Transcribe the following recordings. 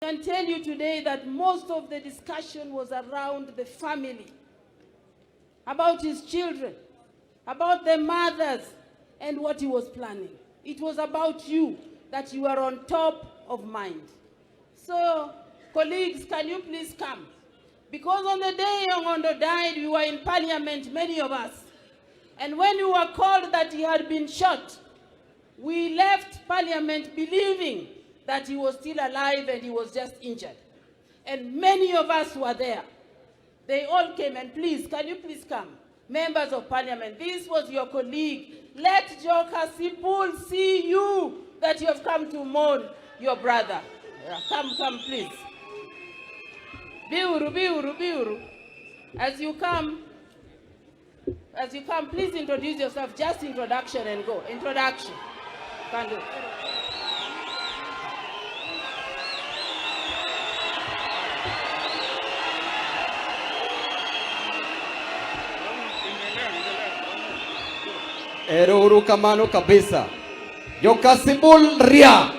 I can tell you today that most of the discussion was around the family, about his children, about the mothers, and what he was planning. It was about you, that you are on top of mind. So, colleagues, can you please come? Because on the day Ongondo died, we were in parliament, many of us. And when we were called that he had been shot, we left parliament believing that he was still alive and he was just injured. And many of us were there. They all came, and please, can you please come? Members of parliament, this was your colleague. Let Joe Kasipul see you, that you have come to mourn your brother. Yeah, come, please. Biuru. As you come, please introduce yourself. Just introduction and go. Introduction. Can do. Ero kamano kabisa. Yo Kasipul ria.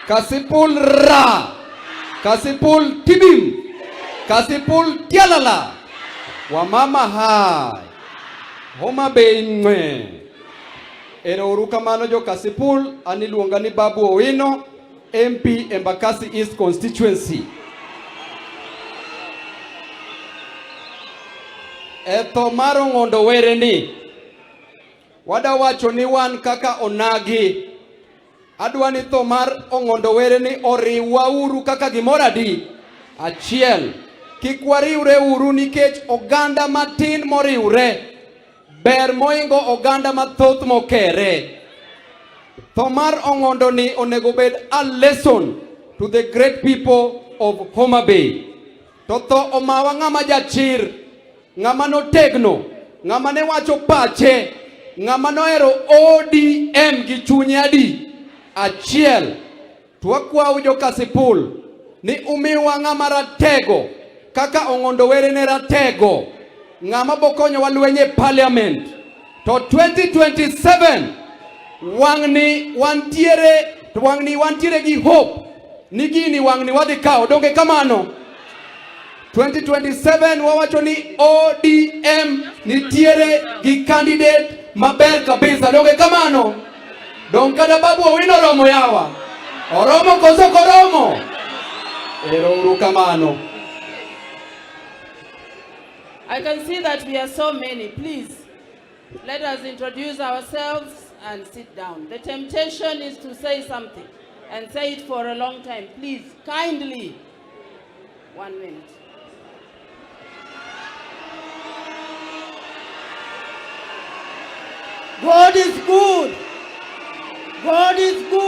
Kasipul ra. Kasipul tibim. Kasipul tialala. Wamama hai. Homa Bay. Ero kamano jo Kasipul aniluonga ni Babu Owino, MP Embakasi East Constituency. Eto maro ngondo were ni. Wada wacho ni wan kaka onagi. Adwani to mar ongondo were ni oriwa uru kaka gimoradi. Achiel. Kikwariure uru nikech oganda matin moriure. Ber moingo oganda mathoth mokere. To mar ongondo ni onego bed a lesson to the great people of Homa Bay. To omawa ngama jachir. Ngama no tegno. Ngama ne wacho pache. Ngama noero ODM gi chunye adi. Achiel. Twakwa jo Kasipul ni umiwa ngama ratego kaka ongondo were ne ratego. Ngama bokonyo walwenye parliament. To 2027 wangni wantiere gi hope ni gini wangni wadhi kao. Donge kamano 2027 wawacho ni ODM nitiere gi candidate maber kabisa. Donge kamano. Dong kada Babu Owino romo yawa. Oromo koso koromo. Ero uru kamano. I can see that we are so many. Please, let us introduce ourselves and sit down. The temptation is to say something and say it for a long time. Please, kindly, 1 minute. God is good. God is good.